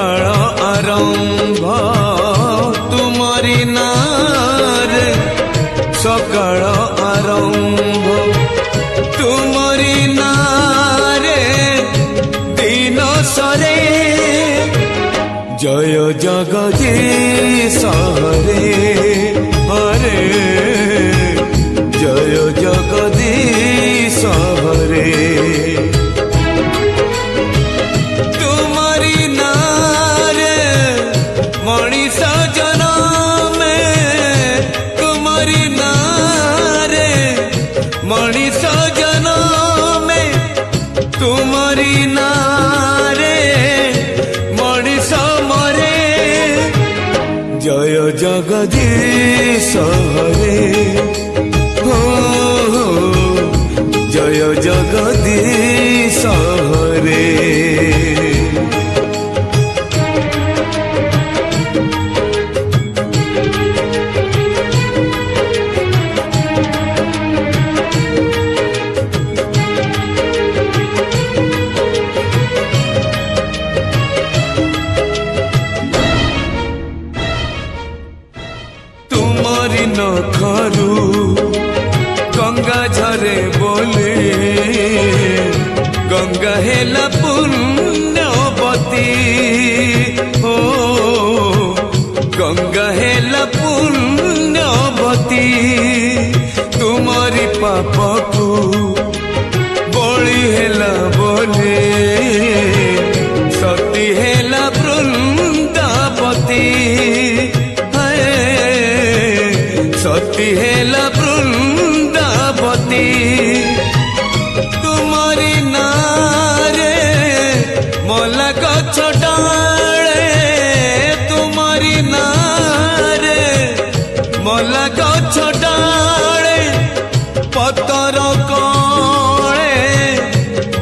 सकाळ आरंभ तुमरी नारे सकाळ आरंभ तुमरी नारे दिन सरे जय जगदीश हरे हरे जय जगदीश हरे तुम्हारी नारे मनीष जन्म तुम्हारी नारे मनीष जन्म तुम्हारी नारे मनीष मरे जय जगदीश हरे जय जगदीश हरे तुम्हारी नखरू गंगा झरे बोले गंगा हेला पुण्यवती हो गंगा हेला पुण्यवती तुम्हारी पापकू बळी हेला बोले सती हेला वृंदावती सती हेला वृंदावती तुम्हारी नारे मला गछ डाले तुम्हारी नारे मला गछ डाले पतर कळे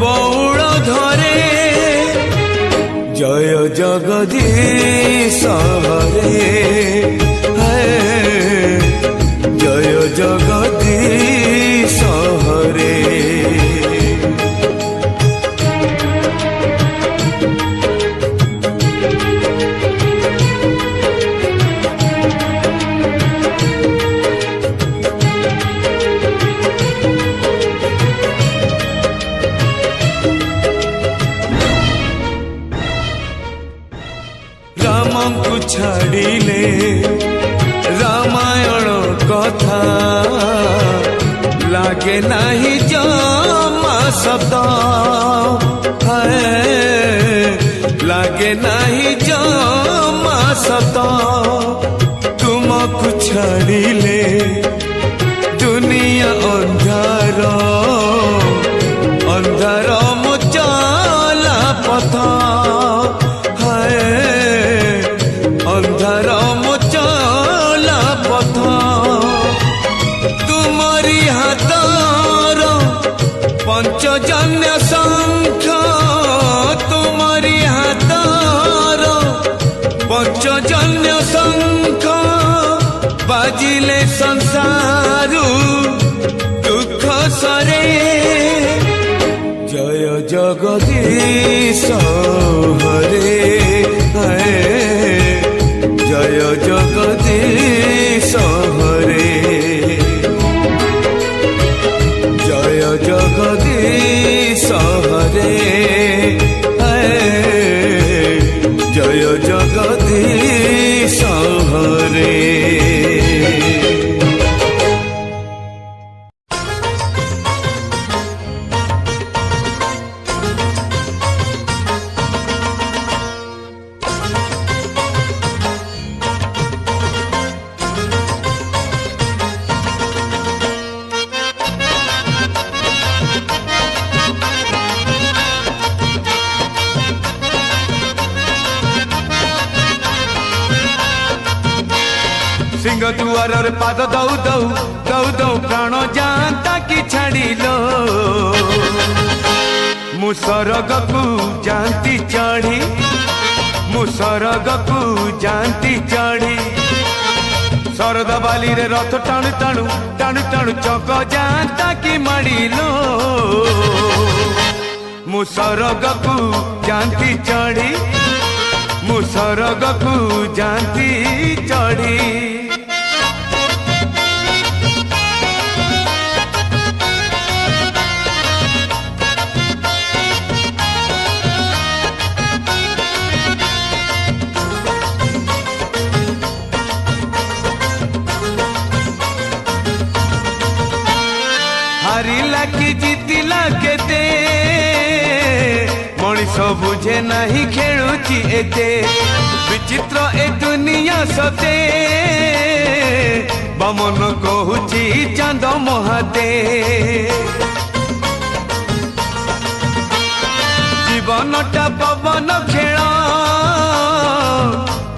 बौळ धरे जय जगदीश हरे जय जगदीश हरे राम को छाड़िले रामायण कथा लागे नहीं जमा शब्द है लागे नहीं जमा शब्द तुमको छाड़िले दुनिया अंधार अंधार मुचला पथ है अंधार मुचला पथ तुम्हारी हाथर पंचजन्य शंख तुम्हारी हाथर पंचजन्य शंख बाजिले संसारू दुख सरे जय जगदीश हरे जय जगदीश हरे जय जगदीश हरे जय जगदीश हरे सिंह दुआर पाद दौ दौ दौ दौ प्राण जानता कि छाड़िलो मु सरगकु जानती चढ़ी मु सरगकु जानती चढ़ी शरद बाली रे रथ टाणु टाणु टाणु टाणु चक जानता कि माड़िलो मु सरगकु जानती चढ़ी मु सरगकु जाती चढ़ी हारिला कि जीतिला केते मनीष बुझे नहीं खेलुची एते विचित्र ए दुनिया सते बमन कहूची चांद महाते जीवनटा पवन खेल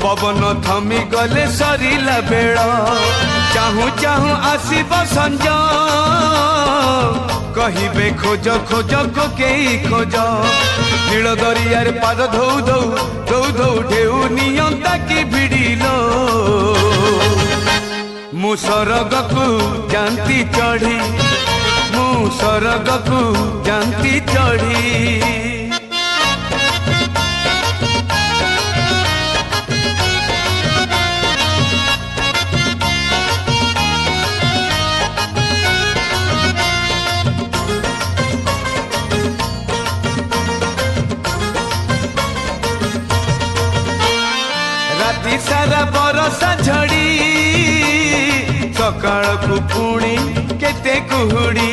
पवन थमी गले सरिला बेल चाहू चाहू आसीब संज कहिबे खोज खोज कोकेई खोज नील दरियार पाद धौ धौ धौ धौ ढेउ नियंता की भिड़िलो मु सरगकु जानती चढ़ी मु सरगकु जानती चढ़ी सारा बरसा झड़ी सकाळ को पुणी केते कुहुड़ी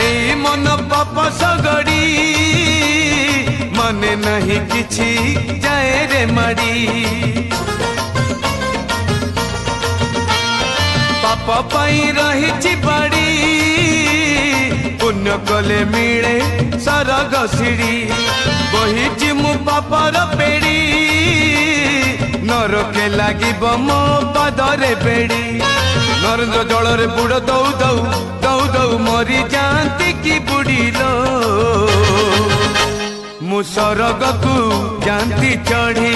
ए मन पाप सगड़ी मने नहीं किछि जाए रे मड़ी पाप पाई रही बाड़ी पुण्य कले मिले सरग सिड़ी बही मु पापर पेड़ी नरके लगी मो पदरे बेड़ी नरेन्द्र जल बुड़ दौ दौ दौ दौ मरी जाती कि बुड़ीलो मु सरगकु जानती चढ़ी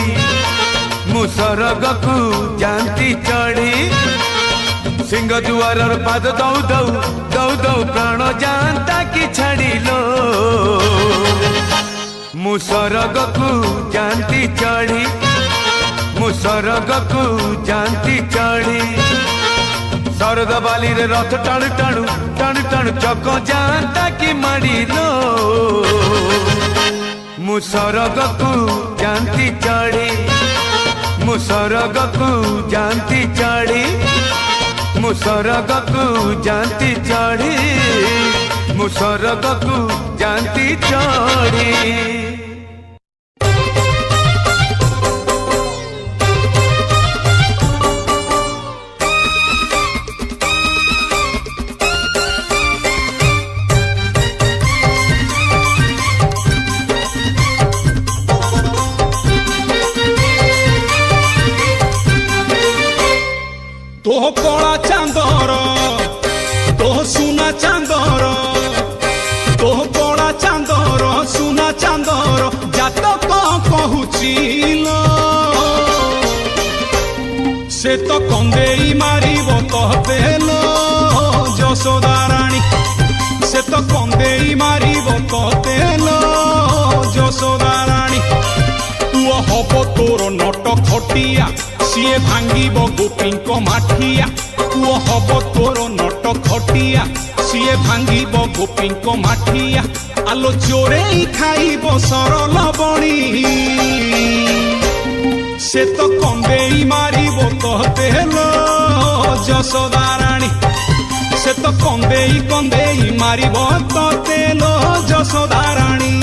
मु सरगकु जानती चढ़ी सिंह दुआर पाद दौ दौ दौ दौ प्राण जानता कि छाड़िलो मु सरगकु जानती चढ़ी मु सरगकु जानती चढ़ी शरद बाली रे रथ टाणु टाणु टाणु टाणु चक जानता कि माड़िलो मु सरगकु जानती चढ़ी मु सरगकु जानती चढ़ी मु सरगकु जानती चढ़ी मु सरगकु जानती चढ़ी तो कला चांदर तो सुना चांदर तो कला चांदर सुना चांदर जातक कहूचिल से तो कंदेई मारिब कहतेलो यशोदा रानी से तो कंदेई मारिब कहतेलो यशोदा रानी पुओ हब तोर नट खटिया सीए भांगिब गोपींक माठिया पुओ हब तोर नट खटिया सीए भांगिब गोपींक माठिया आलो चोरे खाइब सरल बणी से तो कंदेई मारिब कहतेलो यशोदा रानी से तो कंदेई कंदेई मारिब कहतेलो यशोदा रानी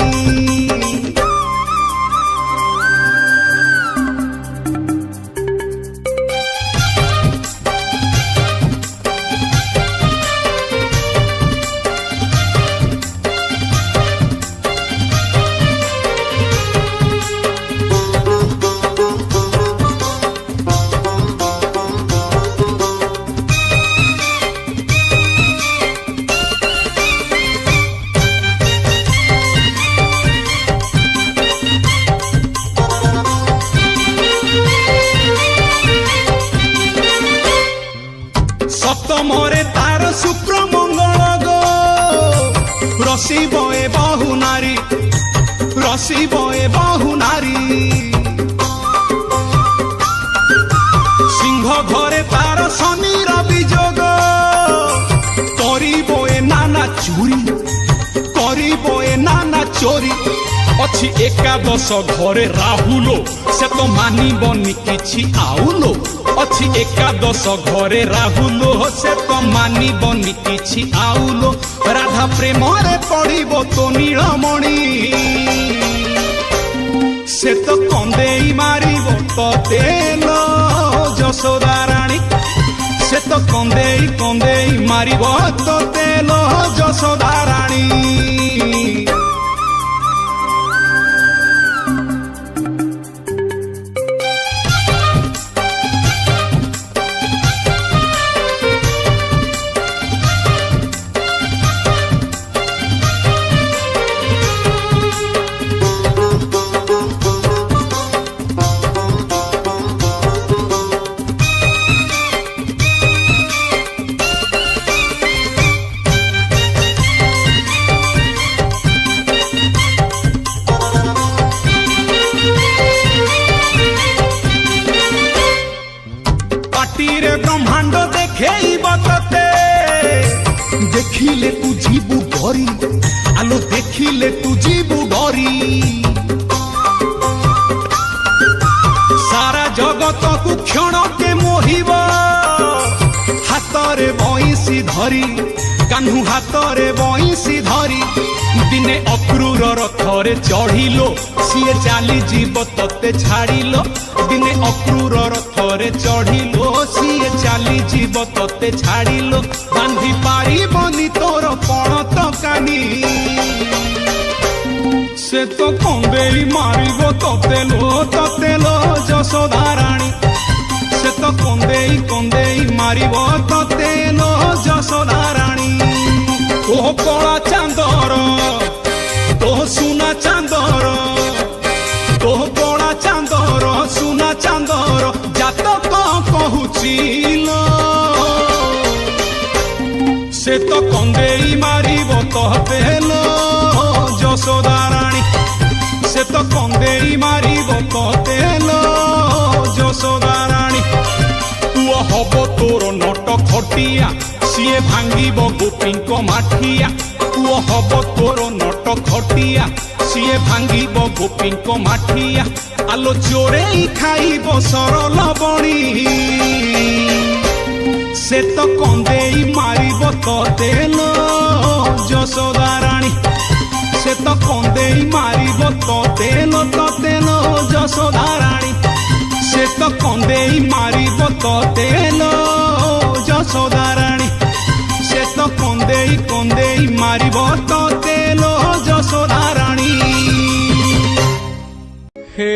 सप्तमरे तार शुक्र मंगल गो रसी बए बहु नारी रसी बए बहु नारी चोरी अच्छी एकादश घरे राहुलो से तो मानिबनी किछि आउलो अच्छी एकादश घरे राहुलो से तो मानिबनी किछि आउलो राधा प्रेम रे पड़िबो तो नीलमणि से तो कंदेई मारिबो तो तेलो यशोदा रानी से तो कंदेई कंदेई मारिबो तो तेलो यशोदा रानी ब्रह्मांड देखे देखिले तू जीवु डरी आलो देखिले तू जीवु डरी सारा जगत को क्षण के मोहिब हाथ रे बंसी धरी कान्हू हाथ रे बंसी धरी दिने अक्रूर रथरे चढ़िलो सीए चाली जीव तते छाड़िलो दिने अक्रूर रथरे चढ़िलो सीए चाली जीव तते छाड़िलो बांधी पारिबनी तोर पण तकानी से तो कंदेई मारिबो तते लो यशोदा रानी से तो कंदेई कंदेई मारिबो तते लो यशोदा रानी ओ कला चांदर तो सुना चांदर तो कला चांदर सुना चांदर जातक कहूचिल से तो कंदेई मारिबो ततेलो यशोदा रानी से तो कंदेई मारिबो ततेलो यशोदा रानी तू हब तोर नट खटिया सीए भांगिब गोपींक माठिया तू हब तोर नट खटिया सीए भांगिब गोपींक माठिया आलो चोरे खाइब सरल बणी से तो कंदेई मारिब ततेलो यशोदा रानी से तो कंदेई मारिब ततेलो यशोदा रानी से तो कंदेई मारिब ततेलो यशोदा रानी से तो कंदेई कंदेई मारिब ततेलो यशोदा रानी हे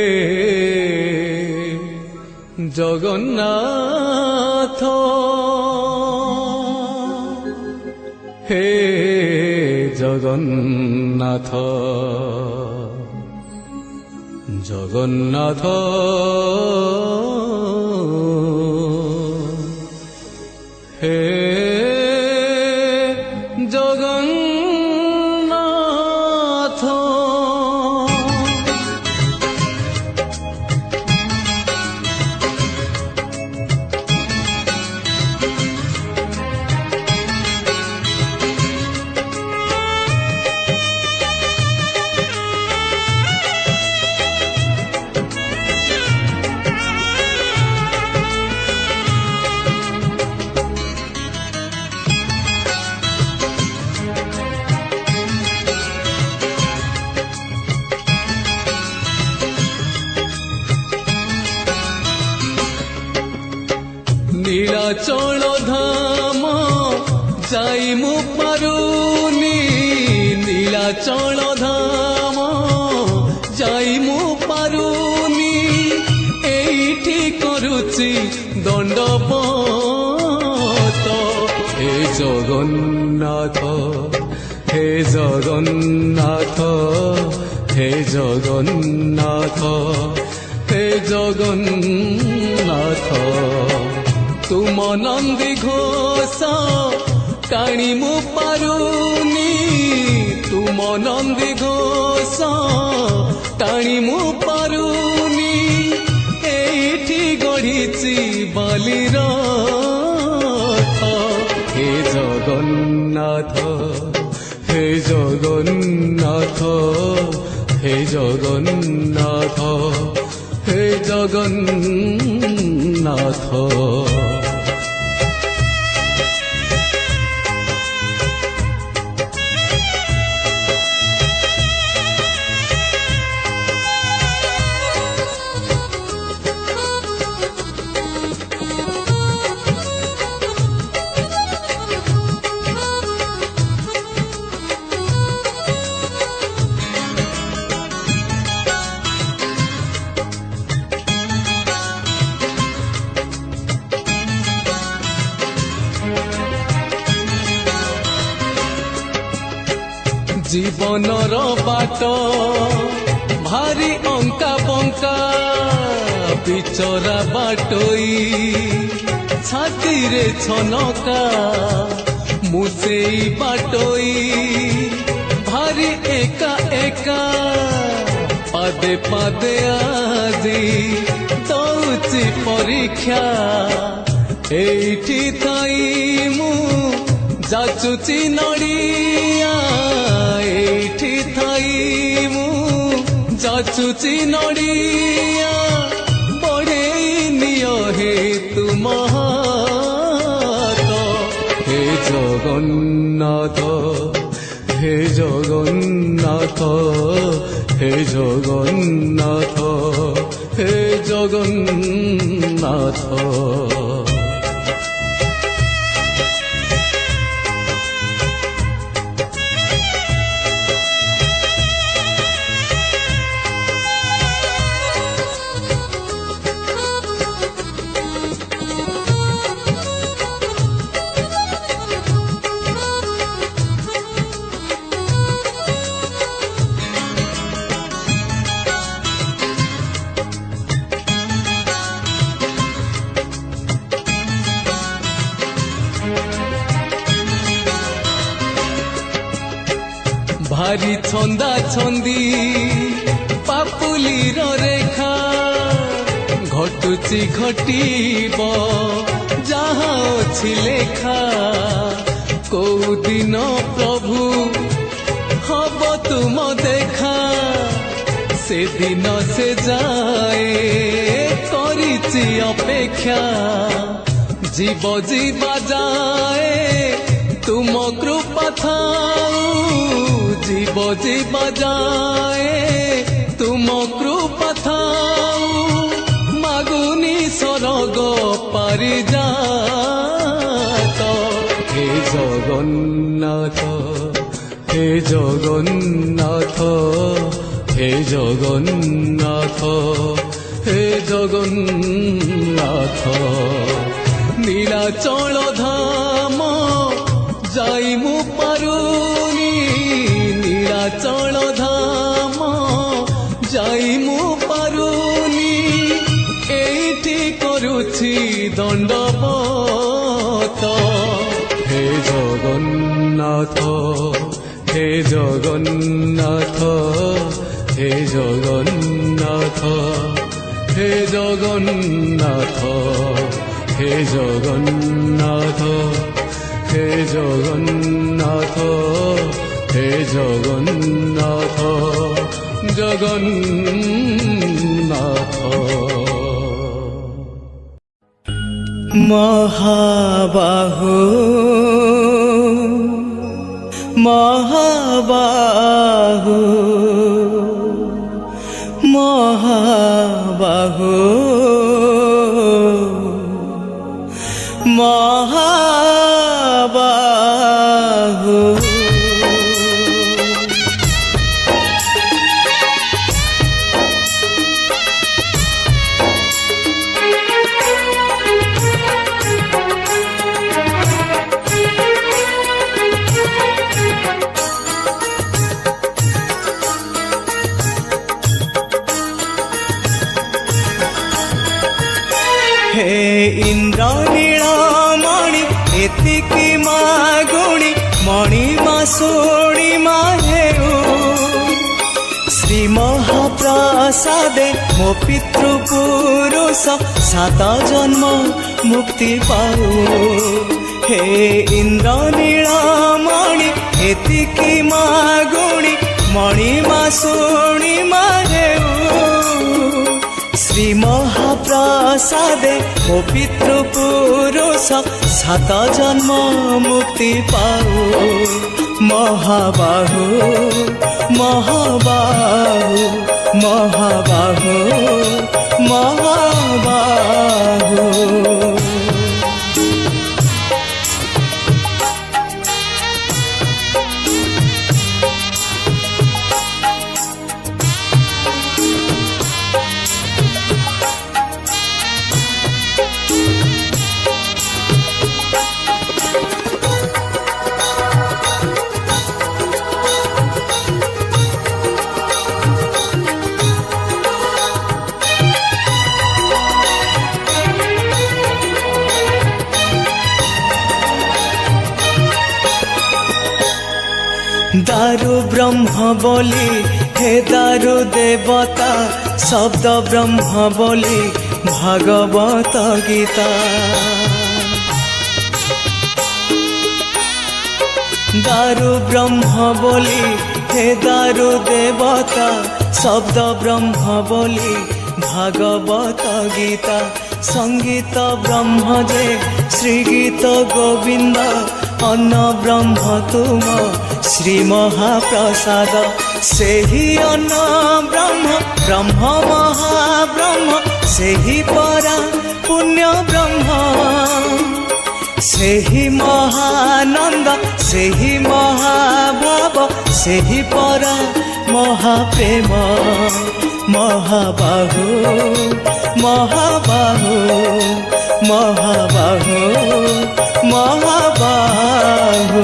जगन्नाथ हे जगन्नाथ जगन्नाथ हे जगन्नाथ नीलाचल धाम जाई मु पारुनी नीलाचल धाम जाई मु पारुनी एठी करुची दंडवत हे जगन्नाथ हे जगन्नाथ हे जगन्नाथ हे जगन्नाथ तुम नंदी घोष टाणी मु पारुनी तुम नंदी घोष टाणी मु पारुनी एठी गढ़ी बालीर हे जगन्नाथ हे जगन्नाथ জগন্নাথ হে জগন্নাথ। জীবনর বাট ভারি অঙ্কা বঙ্কা বিচরা বাটই ছাতিরে ছনকা মু সেই বাটই ভারি একা একা পাদে পাদে আজি দৌছি পরীক্ষা এইটি থাই মু যাচুচি নড়িয়া এইটি থাই মু যাচুচি নড়িয়া বড়েই নিয় হে তুম হাত হে জগন্নাথ হে জগন্নাথ হে জগন্নাথ হে জগন্নাথ। ভারি ছন্দা ছন্দি পাপুলির রেখা ঘটুচি ঘটিব যাহা ଅଛି লেখা কোউ দিন প্রভু হব তুম দেখা সেদিন সে যায় করিছি অপেক্ষা জীব জীবা যায় তুম কৃপা থাউ জীব জীবা যায় তুম কৃপা থাউ মাগুনি স্বর্গ পারিজাত হে জগন্নাথ হে জগন্নাথ হে জগন্নাথ হে জগন্নাথ। নীলাচল ধাম যাই মু পারুনি নীলাচল ধাম যাই মু পারুনি এইটি করুছি দণ্ডবত হে জগন্নাথ হে জগন্নাথ হে জগন্নাথ হে জগন্নাথ হে জগন্নাথ হে জগন্নাথ হে জগন্নাথ জগন্নাথ। মহাবাহু মহাবাহু মহাবাহু মহাবাহু। हे इंद्रनीलमणि एतिकी मागुणी मणिमा सोणिमा हेउ श्री महाप्रसादे मो पितृपुरुष 7 जन्म मुक्ति पाऊ। हे इंद्रनीलमणि एतिकी मागुणी मणिमा शुणिमा हेउ श्री महाप्रसादे मो पितृपुरुष 7 जन्म मुक्ति पाऊ महाबाहु महाबाहु महाबाहु महाबाहु। दारु ब्रह्म बोली हे दारु देवता शब्द ब्रह्म बोली भागवत गीता। दारु ब्रह्म बोली हे दारु देवता शब्द ब्रह्म बोली भागवत गीता। संगीत ब्रह्म जे श्री गीत गोविंद अन्न ब्रह्म तुम श्री महाप्रसाद से ही अन्न ब्रह्म ब्रह्म महाब्रह्म से ही परा पुण्य ब्रह्म से ही महानंद से ही महाभाव से ही परा महाप्रेम महाबाहु महाबाहु महाबाहु महाबाहु।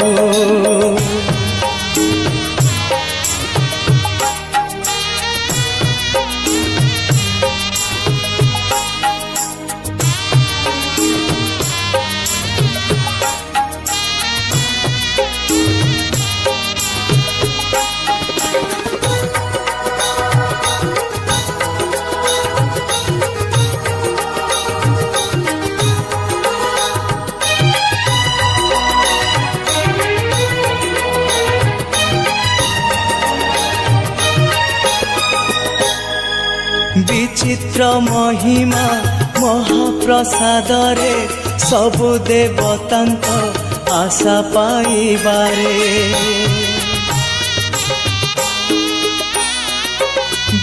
विचित्र महिमा महाप्रसाद रे सबु देवतांक आशा पाइबारे।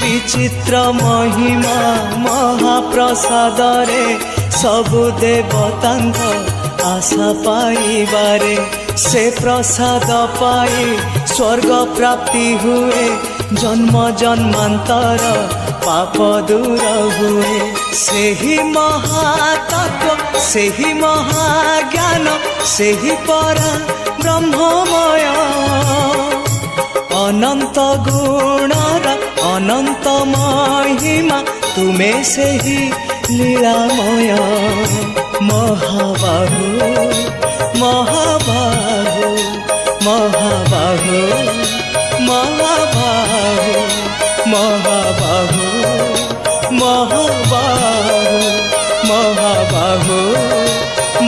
विचित्र महिमा महाप्रसाद रे सबु देवतांक आशा पाइबारे। से प्रसाद पाई स्वर्ग प्राप्ति हुए जन्म जन्मांतर पाप दूर हुए। से ही महातत्व से ही महाज्ञान से ही परा ब्रह्ममय अनंत गुणर अनंत महिमा तुमे से ही लीलामय। महाबाहु महाबाहु महाबाहु महाबाहु महाबाहु महाबाहु महाबाहु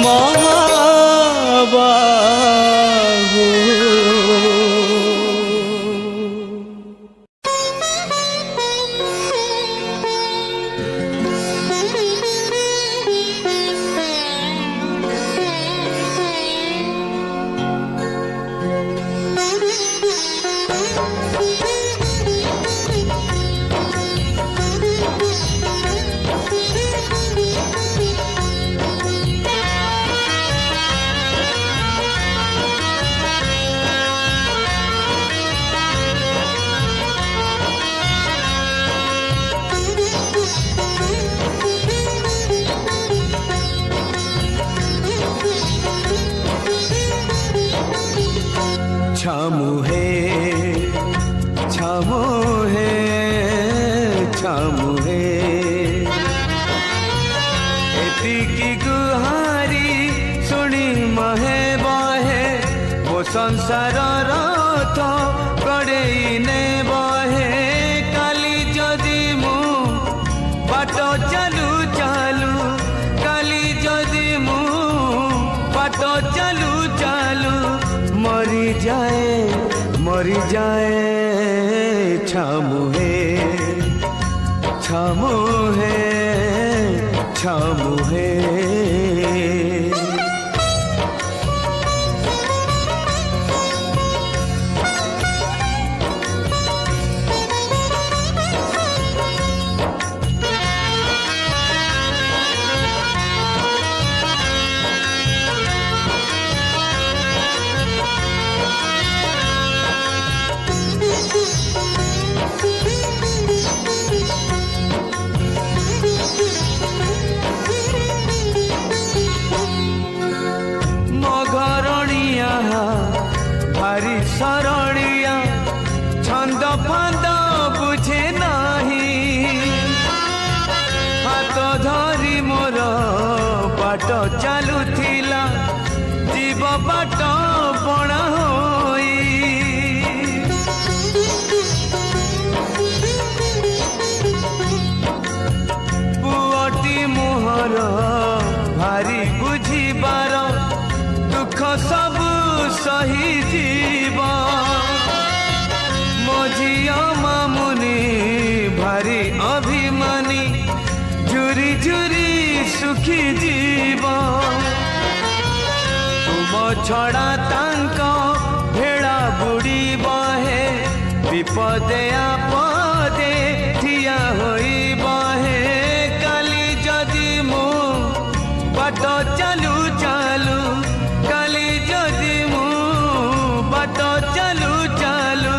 महाबाहु। छामु है छामु है छामु है एतिकी गुहारी सुनी महे बहे वो संसार रथ कड़ेई ने बहे। काली जदि मु बाट चालू चालू काली जदि मु बाट चालू चालू मरी जाए मरी जाए छामुहे छामुहे छामुहे भारी सरड़िया छंद फांद बुझे नाही हाथ धरी मोर बाट चलुथिला जीव बाट बणा होई पुअटी मोहर भारी बुझिबार दुख सब सही जीव मो झिया मामुनी भारी अभिमानी झुरी झुरी सुखी जीव तुम छड़ा तांक भेड़ा बुड़ी बहे विपदे आपदे ठिया होई बहे काली जदि मु बाट चालू चालू काली जदि मु बाट चालू चालू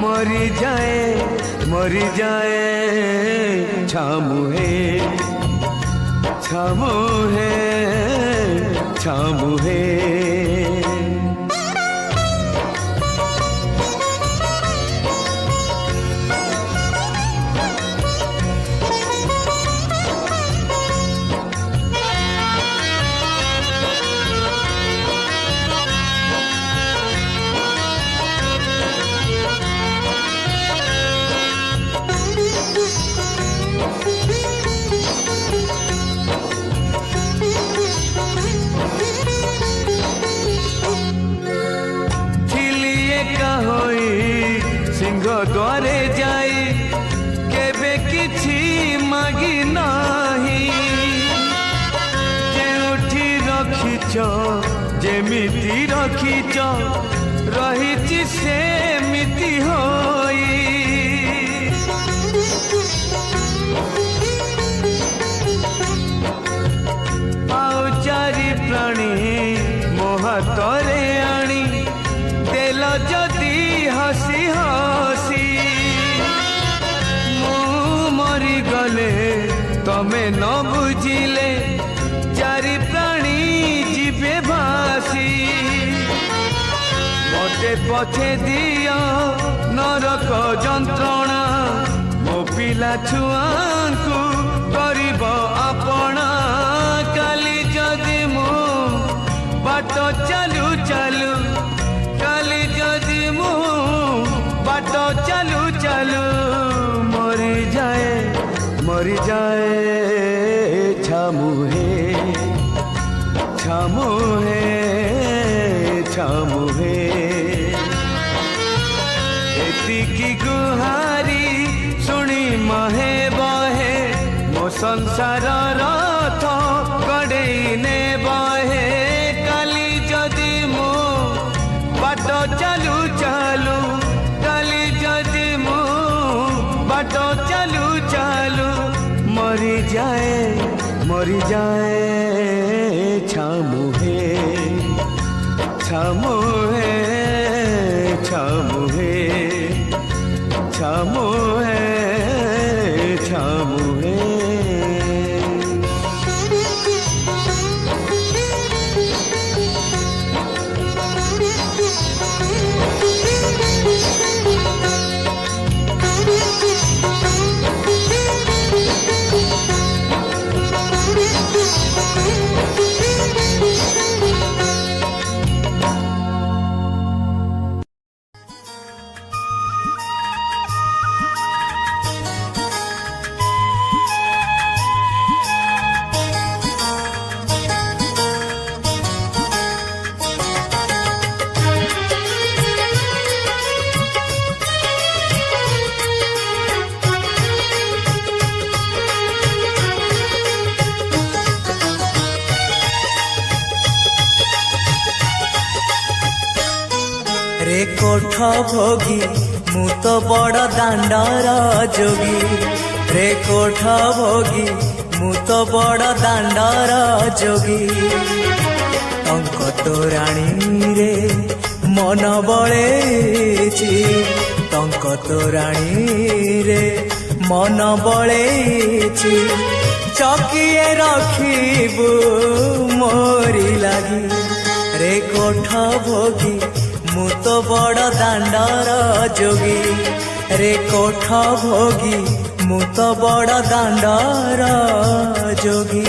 मरी जाए छामुहे छामुहे छामुहे सिंह द्वारे जाई केबे किछि मागी नाही जेउठी रखिच जेमिति रखिच रहिछि सेमिति होई आउ चारि प्राणी मोहतरे आणी देल जदि हसी हसी मु मरी गले तमे न बुझिले चारि प्राणी जीवे भासी मते पछे दियो नरक जंत्रणा मो पिला छुआंकु करिब आपणा काली जदि मु बाट चालू चालू काली जदि मु बाट चालू चालू मरी जाए छामुहे छामुहे छामुहे एतिकी गुहारी सुनी महे बहे मो संसार रथ गड़ेई ने बहे काली जदि मु बाट चालू चालू काली जदि मु बाट चालू चालू मरी जाए छामुहे छामुहे छामुहे छामुहे छामुहे कोठ भोगी मु तो बड़ दांडर जोगी रे कोठ भोगी मु तो बड़ दांडर जोगी टंक तोराणी रे मन बळेची टंक तोराणी रे मन बळेची चकिए रखिबु मोरी लागी रे कोठ भोगी मु तो बड़ दांडर जोगी रे कोठ भोगी मु तो बड़ दांडर जोगी।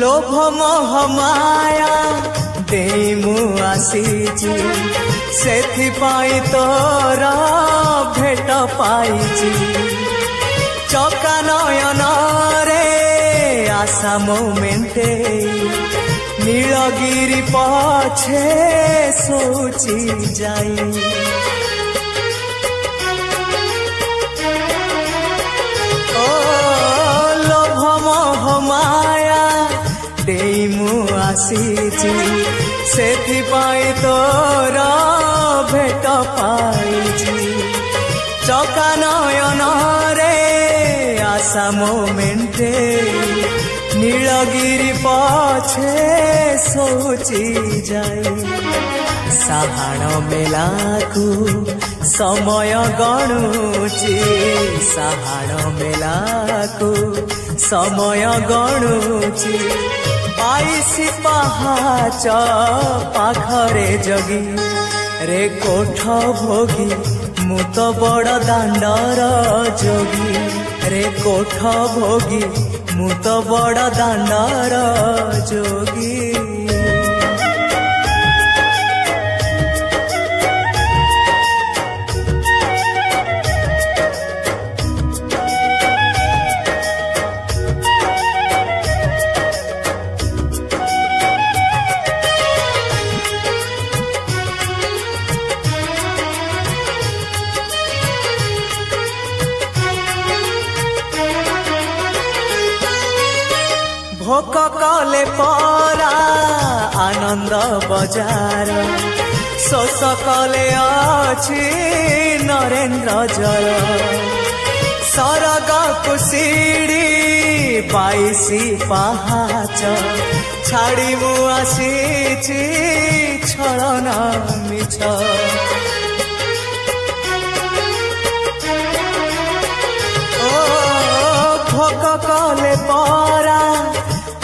लोभ मोह माया देई मु आसीची सेथिपाई तोर भेट पाइची चका नयन रे आशा मोमेंटे नीलगिरी पछे सोची जाई ओ लोभ मोह माया देई मु आसीची सेथिपाई तोर भेट पाइची चका नयन रे आशा मोमेंटे नीलगिरी पछे सोची जाई साहाण मेलाकू समय गणुची साहाण मेलाकू समय गणुची बाईसी पहाच पाखरे जगी रे कोठ भोगी मु तो बड़ दांडर जोगी रे कोठ भोगी मु तो बड़ दांडर जोगी। भोक कले परा आनंद बजार शोष कले अछि नरेन्द्र जल सरग कुशिड़ी बाईसी पहाच छाड़ी मु आसीची छलना मिछ भोक कले परा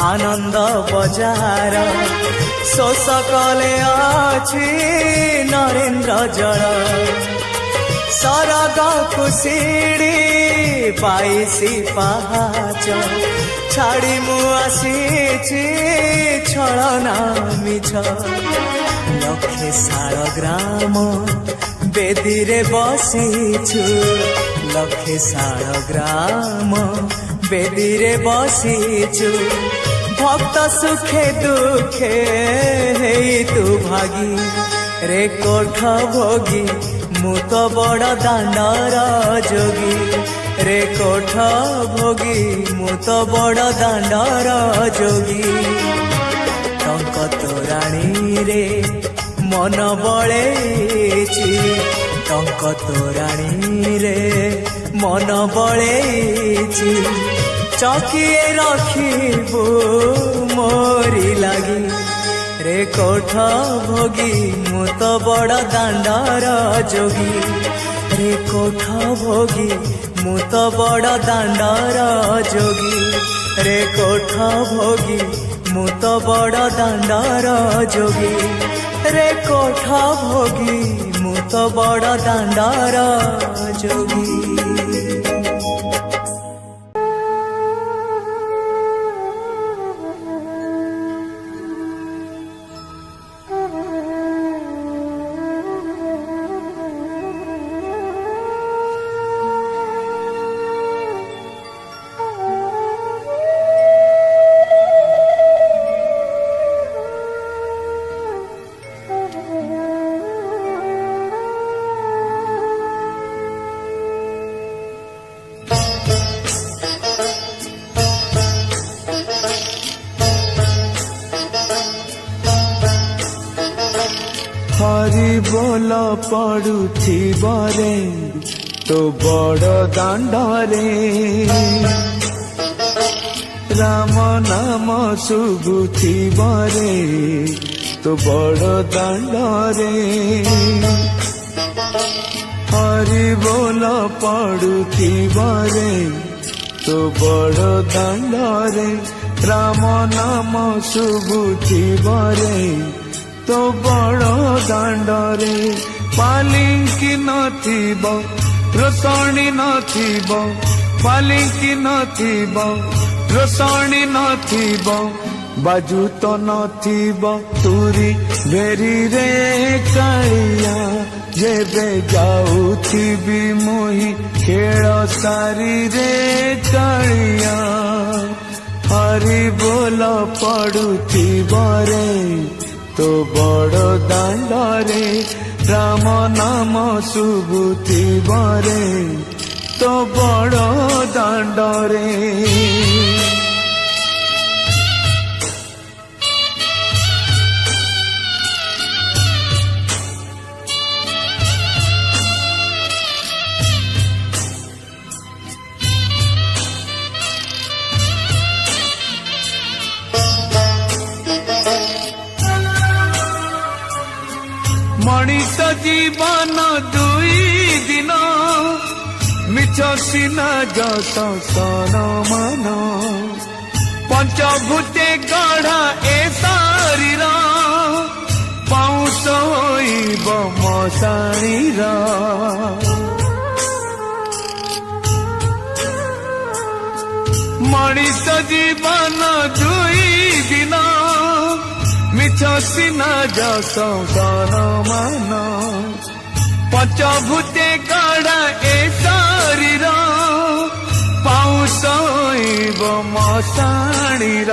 आनंद बजार शोष कले अछि नरेन्द्र जल सरग कुशिड़ी बाईसी पहाच छाड़ी मु आसीची छलना मिछ लक्षे शाल ग्राम बेदी रे बसीछु लक्षे शाल ग्राम बेदी रे बसीछु भक्त सुखे दुखे हेई तू भागी रे कोठ भोगी मु तो बड़ दांडर जोगी रे कोठ भोगी मु तो बड़ दांडर जोगी टंक तोराणी रे मन बळेची टंक तोराणी रे मन बळेची चकिए रखिबु मोरी लागी रे कोठ भोगी मु तो बड़ दांडर जोगी रे कोठ भोगी मु तो बड़ दांडर जोगी रे कोठ भोगी मु तो बड़ दांडर जोगी रे कोठ भोगी मु तो बड़ दांडर जोगी। हरि बोल पड़ुथिबरे तो बड़ दांडरे राम नाम शुभुथिबरे तो बड़ दांडरे हरि बोल पड़ुथिबरे तो बड़ दांडरे राम नाम शुभुथिबरे तो बड़ दांडरे पालिंकी नथिब रोषणी नथिब पालिंकी नथिब रोषणी नथिब बाजू तो नथिब तुरी भेरी रे कालिया जेबे जाउथिबी मुही खेल सारी रे कालिया हरि बोल पड़ुथिबरे तो बड़ दांडरे राम नाम शुभुथिबरे तो बड़ दांडरे मଣିष जीवन दुई दिन मिछ सिना जस सन मन पंचभूते गढ़ा ए शरीर पाउस होइब मशाणीर मଣିष जीवन दुई दिन मिछ सिना जस सन मन पंचभूते गढ़ा ए शरीर पाउस होइब मशाणीर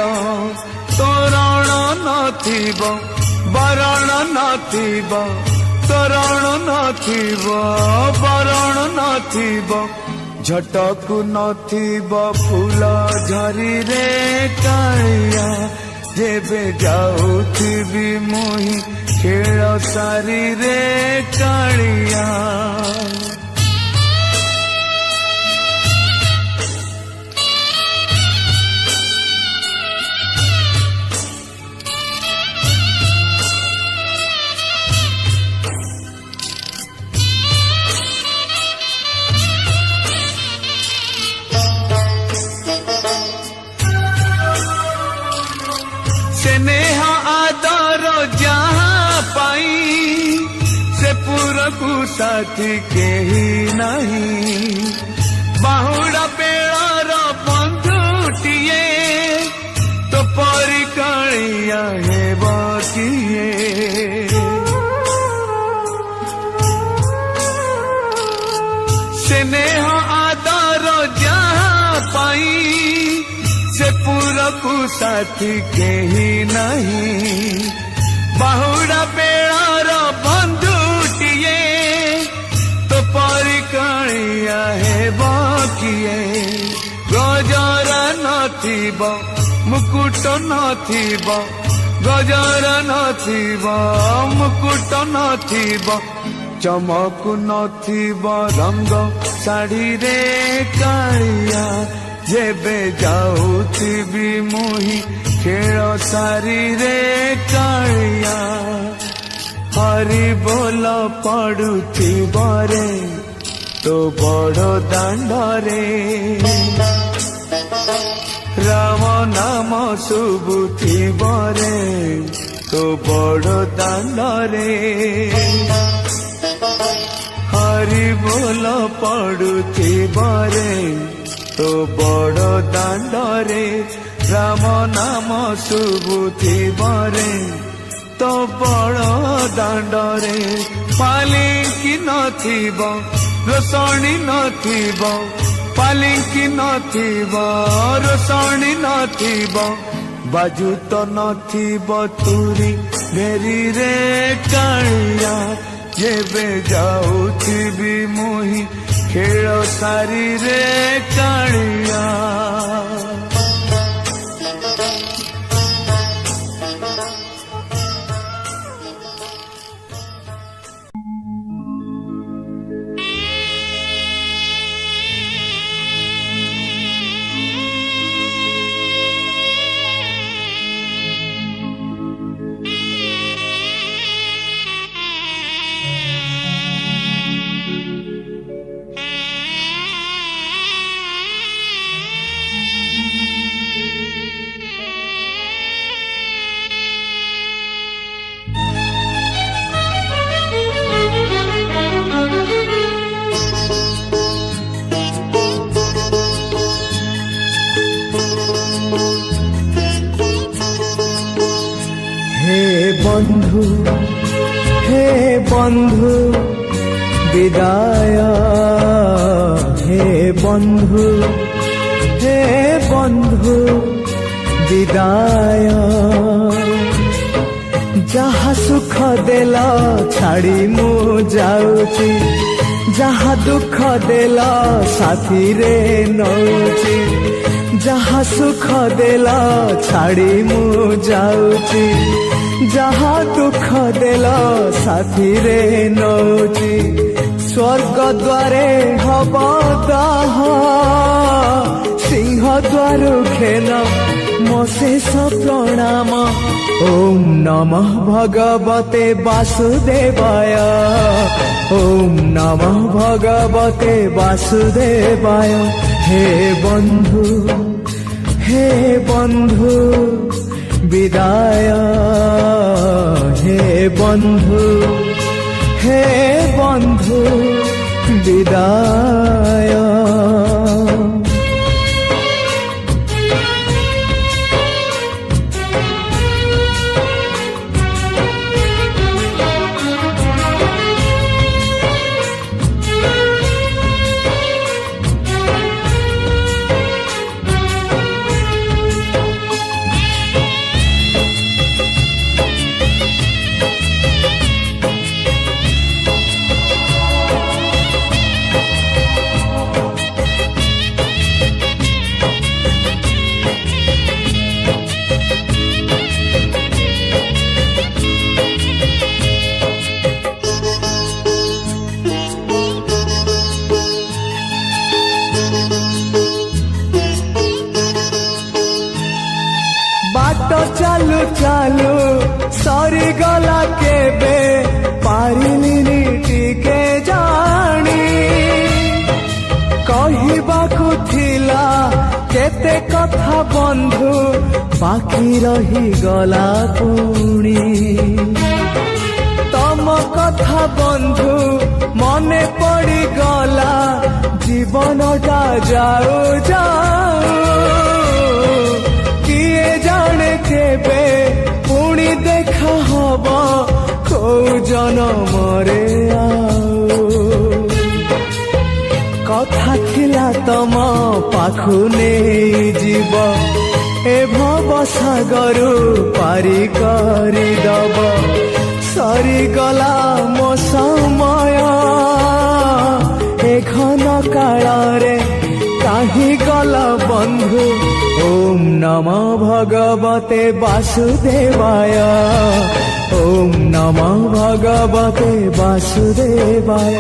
तोरण नथिब बरण नथिब तोरण नथिब बरण नथिब झटकु नथिब फूल झरी रे कालिया जेबे जाउथिबी मुही खेल सारी रे कालिया स्नेह आदर जहाँ पाई से पुरकु साथी केही नहीं बाहुड़ा बेड़ार बंधुटिए तो परिकालिया हेब किए स्नेह आदर जहाँ पाई से पुरकु साथी केही नहीं बाहुड़ा बेड़ार बंधुटिए तो परिकालिया हेब किए गजर नथिब मुकुट नथिब गजर नथिब मुकुट नथिब चमक नथिब रंग साड़ी रे कालिया जेबे जाउथिबी मुही खेल सारी रे कालिया हरि बोल पड़ुथिबरे तो बड़ दांडरे राम नाम शुभुथिबरे तो बड़ दांडरे हरि बोल पड़ुथिबरे तो बड़ दांडरे राम नाम शुभुथिबरे तो बड़ दांडरे पालिंकी नथिब रोषणी नथिब पालिंकी नथिब रोषणी नथिब बाजू तो नथिब तुरी भेरी रे कालिया जेबे जाउथिबी मुही खेल सारी रे कालिया বন্ধু হে বন্ধু বিদায়, হে বন্ধু হে বন্ধু বিদায়। যাহা সুখ দেল ছাড়ি মু যাউছি, যাহা দুঃখ দেল সাথীরে নৌছি। যাহা সুখ দেল ছাড়ি মু যাউছি, যাহা দুঃখ দেল সাথীরে নৌছি। স্বর্গ দ্বারে হব দাহ, সিংহ দ্বার খেন মো শেষ প্রণাম। ওম নমঃ ভগবতে বাসুদেবায়, ওম নমঃ ভগবতে বাসুদেবায়। হে বন্ধু হে বন্ধু বিদায়, হে বন্ধু হে বন্ধু বিদায়। बाट चालू चालू सरी गला केबे पारिलिनी टिके जानी। कहिबाकु थिला केते कथा बंधु बाकी रही गला पुणी। तम कथा बंधु मने पड़ी गला, जीवनटा जाऊ जाऊ। किए जाने केबे पुणी देखा हब, को जनमरे आऊ। कथा थिला तम पाखु नहीं जीव, ए भव सागरु पारी करी दब। सरी गला मो समय ए घन काଳରେ, काहि गला बंधु। ओम नमो भगवते वासुदेवाय, ओम नमो भगवते वासुदेवाय।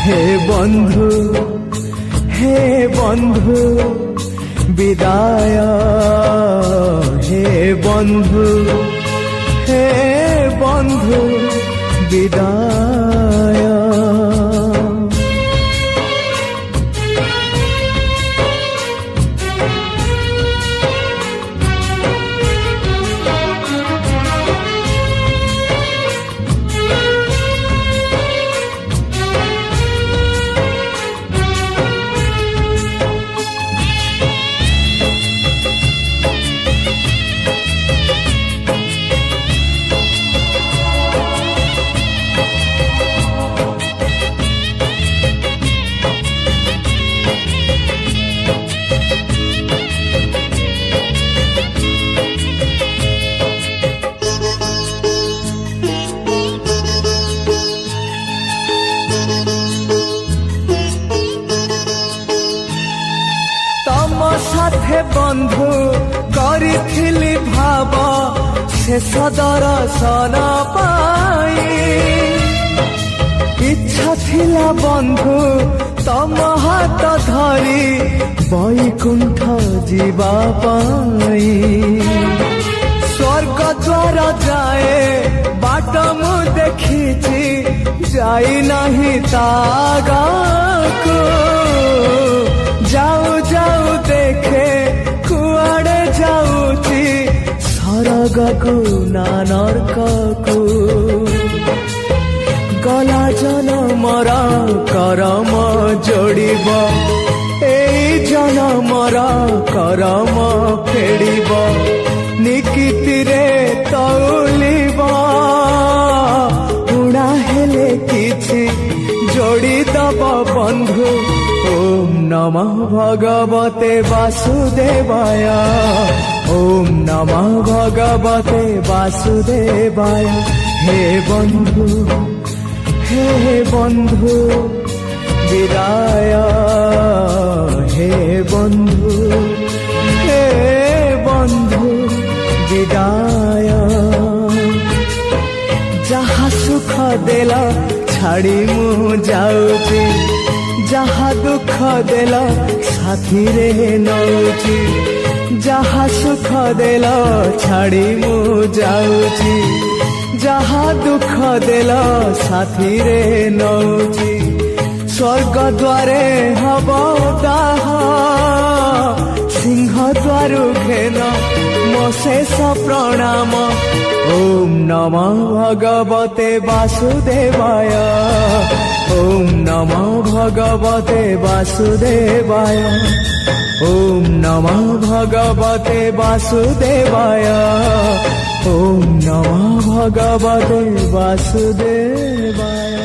हे बंधु हे बंधु विदाय, हे बंधु हे बंधु विदाय। साथे बंधु करिथिली भाव, शेष दर्शन पाई। इच्छा थिला बंधु तम हाथ धरी, बैकुंठ जीवा पाई। स्वर्ग द्वार जाए बाट मु देखिछि, जाई नहीं तागाकु। जाऊ जाऊ देखे कुआड़े जाऊची, सरगकु ना नरककु। गला जनम ଜନମର କରମ ଯୋଡ଼ିବ ଏଇ ଜନମର କରମ ଫେଡ଼ିବ ନିକିତିରେ ତଉଲିବ ଉଣା ହେଲେ କିଛି ଯୋଡ଼ିଦବ ବନ୍ଧୁ ଓಂ নমঃ ভগবতে বাসুদেবায় ওম নমঃ ভগবতে বাসুদেবায় হে বন্ধু বিদায় হে বন্ধু বিদায় যাহা সুখ দেল ছাড়ি মু যাউছি যাহা দুঃখ দেল সাথীরে নউছি যাহা সুখ দেল ছাড়ি মু যাউছি যাহা দুঃখ দেল সাথীরে নউছি স্বর্গ দ্বারে হব দাহ সিংহ দ্বারু ঘেন মো শেষ প্রণাম ওম নমঃ ভগবতে বাসুদেবায় ওম নমঃ ভগবতে বাসুদেবায় ওম নমঃ ভগবতে বাসুদেবায় ওম নমঃ ভগবতে বাসুদেবায়